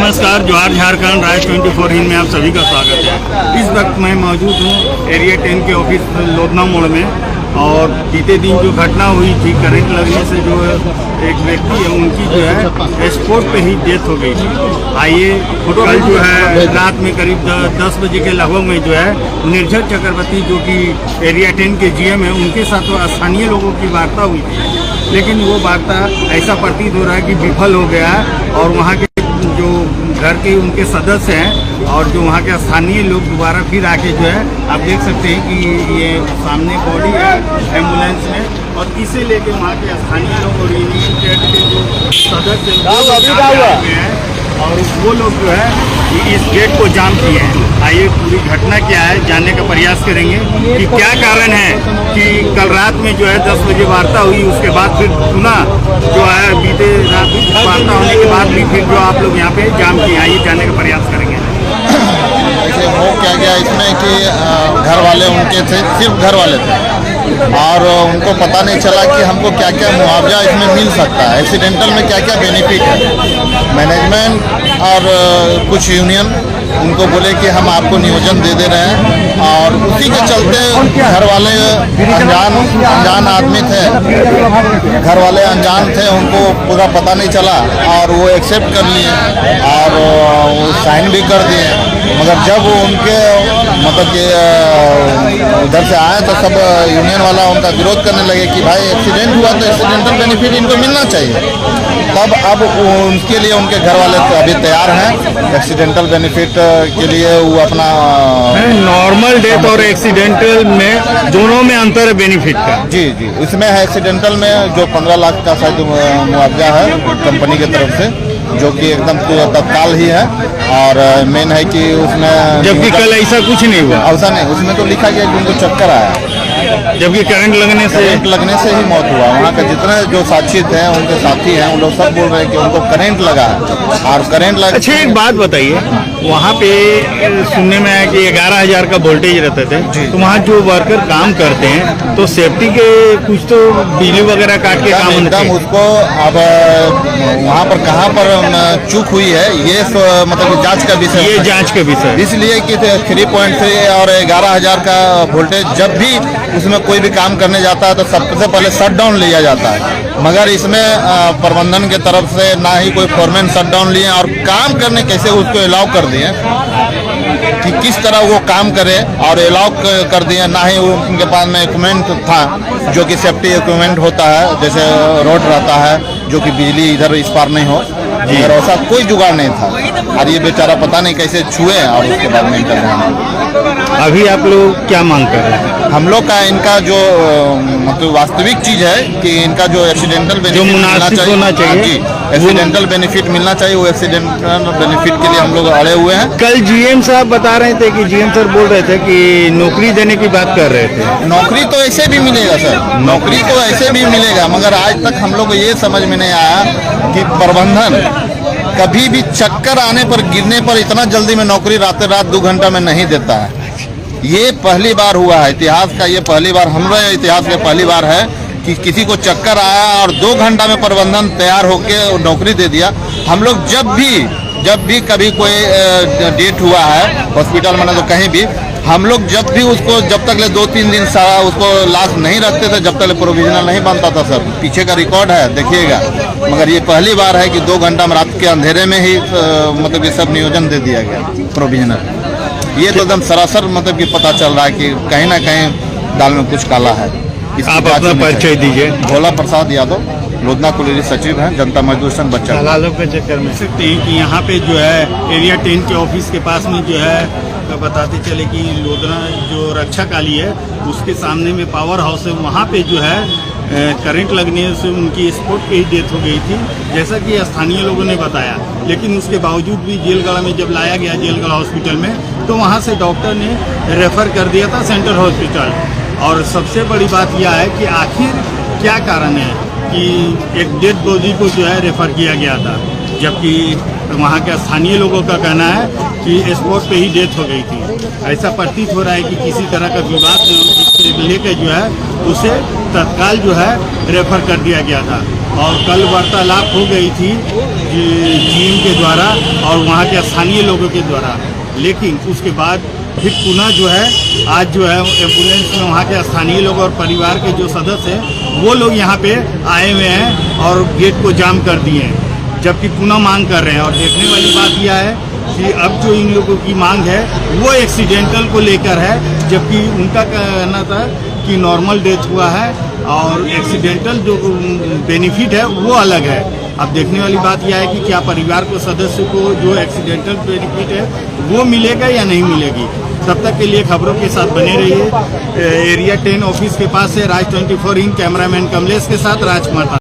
नमस्कार, जोहार झारखंड, राज 24 हिंद में आप सभी का स्वागत है। इस वक्त मैं मौजूद हूँ एरिया 10 के ऑफिस लोधना मोड़ में और बीते दिन जो घटना हुई थी करंट लगने से जो एक व्यक्ति है उनकी जो है स्पॉट पे ही डेथ हो गई थी। आइए कल जो है रात में करीब 10 बजे के लगभग में जो है निर्झर चक्रवर्ती जो कि एरिया 10 के जीएम है उनके साथ स्थानीय लोगों की वार्ता हुई थी, लेकिन वो वार्ता ऐसा प्रतीत हो रहा है कि विफल हो गया है और वहाँ के जो घर के उनके सदस्य हैं और जो वहाँ के स्थानीय लोग दोबारा फिर आके जो है आप देख सकते हैं कि ये सामने बॉडी है एम्बुलेंस में और इसे लेके वहाँ के स्थानीय लोग और यूनियन टेट के जो सदस्य हैं और वो लोग जो है इस गेट को जाम किए हैं। आइए पूरी घटना क्या है जानने का प्रयास करेंगे कि क्या कारण है कि कल रात में जो है 10 बजे वार्ता हुई, उसके बाद फिर पुनः जो है बीते रात वार्ता होने के बाद भी फिर जो आप लोग यहाँ पे जाम किए। आइए जानने का प्रयास करेंगे। ऐसे हो क्या गया इसमें कि घर वाले उनके थे, सिर्फ घर वाले थे और उनको पता नहीं चला कि हमको क्या क्या मुआवजा इसमें मिल सकता है, एक्सीडेंटल में क्या क्या बेनिफिट है। मैनेजमेंट और कुछ यूनियन उनको बोले कि हम आपको नियोजन दे रहे हैं और उसी के चलते घर वाले अनजान आदमी थे, घर वाले अनजान थे, उनको पूरा पता नहीं चला और वो एक्सेप्ट कर लिए और वो साइन भी कर दिए। मगर जब वो उनके मतलब कि उधर से आए तो सब यूनियन वाला उनका विरोध करने लगे कि भाई एक्सीडेंट हुआ तो एक्सीडेंटल बेनिफिट इनको मिलना चाहिए। तब अब उनके लिए उनके घर वाले तो अभी तैयार हैं एक्सीडेंटल बेनिफिट के लिए। वो अपना नॉर्मल डेथ और एक्सीडेंटल में दोनों में अंतर है बेनिफिट का। जी जी, इसमें है एक्सीडेंटल में जो 15 लाख का शायद मुआवजा है कंपनी की तरफ से, जो कि एकदम तत्काल ही है और मेन है कि उसमें जबकि कल ऐसा कुछ नहीं हुआ। ऐसा नहीं, उसमें तो लिखा गया कि उनको चक्कर आया, जबकि करंट लगने से ही मौत हुआ। वहाँ के जितने जो साक्षी थे उनके साथी हैं उन लोग सब बोल रहे हैं कि उनको करंट लगा और करंट लगा। अच्छा एक बात बताइए, वहाँ पे सुनने में आया कि 11,000 का वोल्टेज रहते थे, तो वहाँ जो वर्कर काम करते हैं तो सेफ्टी के कुछ तो बिजली वगैरह काट के काम एकदम उसको अब वहाँ पर कहाँ पर चूक हुई है ये मतलब जांच का विषय, ये जांच का विषय, इसलिए कि 3.3 और 11,000 का वोल्टेज जब भी उसमें कोई भी काम करने जाता है तो सबसे पहले शट डाउन लिया जाता है। मगर इसमें प्रबंधन के तरफ से ना ही कोई फॉरमैन शट डाउन लिए और काम करने कैसे उसको अलाउ कर दिए कि किस तरह वो काम करे और अलाउ कर दिए। ना ही उनके पास में इक्विपमेंट था जो कि सेफ्टी इक्विपमेंट होता है, जैसे रोड रहता है जो कि बिजली इधर इस पार नहीं हो, और ऐसा कोई जुगाड़ नहीं था और ये बेचारा पता नहीं कैसे छुए और उसके बाद में इंटरव्यू। अभी आप लोग क्या मांग कर रहे हैं? हम लोग का इनका जो मतलब वास्तविक चीज है कि इनका जो एक्सीडेंटल बेनिफिट होना चाहिए जी, एक्सीडेंटल बेनिफिट मिलना चाहिए। वो एक्सीडेंटल बेनिफिट के लिए हम लोग अड़े हुए हैं। कल जीएम साहब बता रहे थे कि जीएम सर बोल रहे थे कि नौकरी देने की बात कर रहे थे। नौकरी तो ऐसे भी मिलेगा सर, नौकरी तो ऐसे भी मिलेगा, मगर आज तक हम लोग को ये समझ में नहीं आया कि प्रबंधन कभी भी चक्कर आने पर गिरने पर इतना जल्दी में नौकरी रात 2 घंटा में नहीं देता है। ये पहली बार हुआ है इतिहास का, ये पहली बार हमारे इतिहास में पहली बार है कि किसी को चक्कर आया और 2 घंटा में प्रबंधन तैयार होके नौकरी दे दिया। हम लोग जब भी कभी कोई डेट हुआ है हॉस्पिटल में ना तो कहीं भी, हम लोग जब भी उसको जब तक ले 2-3 दिन सारा उसको लाश नहीं रखते थे जब तक प्रोविजनल नहीं बनता था। सर पीछे का रिकॉर्ड है देखिएगा, मगर ये पहली बार है कि 2 घंटा में रात के अंधेरे में ही मतलब ये सब नियोजन दे दिया गया प्रोविजनल। ये तो एकदम सरासर मतलब कि पता चल रहा है कि कहीं ना कहीं दाल में कुछ काला है। आप अपना परिचय दीजिए। भोला प्रसाद यादव, लोधना कुलेरी सचिव हैं, जनता मजदूर संघ बच्चा दलालों के चक्कर में सकते हैं कि यहाँ पे जो है एरिया 10 के ऑफिस के पास में जो है बताते चले कि लोधना जो रक्षा काली है उसके सामने में पावर हाउस है, वहाँ पे जो है करंट लगने से उनकी स्पॉट पे ही डेथ हो गई थी जैसा कि स्थानीय लोगों ने बताया। लेकिन उसके बावजूद भी जेलगढ़ में जब लाया गया जेलगढ़ हॉस्पिटल में तो वहाँ से डॉक्टर ने रेफर कर दिया था सेंट्रल हॉस्पिटल। और सबसे बड़ी बात यह है कि आखिर क्या कारण है कि एक डेड बॉडी को जो है रेफर किया गया था, जबकि वहाँ के स्थानीय लोगों का कहना है कि स्पॉट पे ही डेथ हो गई थी। ऐसा प्रतीत हो रहा है कि किसी तरह का विवाद लेकर जो है उसे तत्काल जो है रेफर कर दिया गया था। और कल वार्तालाप हो गई थी जीएम के द्वारा और वहाँ के स्थानीय लोगों के द्वारा, लेकिन उसके बाद फिर पुनः जो है आज जो है एम्बुलेंस में वहाँ के स्थानीय लोग और परिवार के जो सदस्य हैं वो लोग यहाँ पे आए हुए हैं और गेट को जाम कर दिए हैं, जबकि पुनः मांग कर रहे हैं। और देखने वाली बात यह है कि अब जो इन लोगों की मांग है वो एक्सीडेंटल को लेकर है, जबकि उनका कहना था कि नॉर्मल डेथ हुआ है और एक्सीडेंटल जो बेनिफिट है वो अलग है। अब देखने वाली बात यह है कि क्या परिवार को सदस्य को जो एक्सीडेंटल बेनिफिट है वो मिलेगा या नहीं मिलेगी। तब तक के लिए खबरों के साथ बने रहिए। एरिया 10 ऑफिस के पास से राज 24 इन कैमरामैन कमलेश के साथ राजकुमार।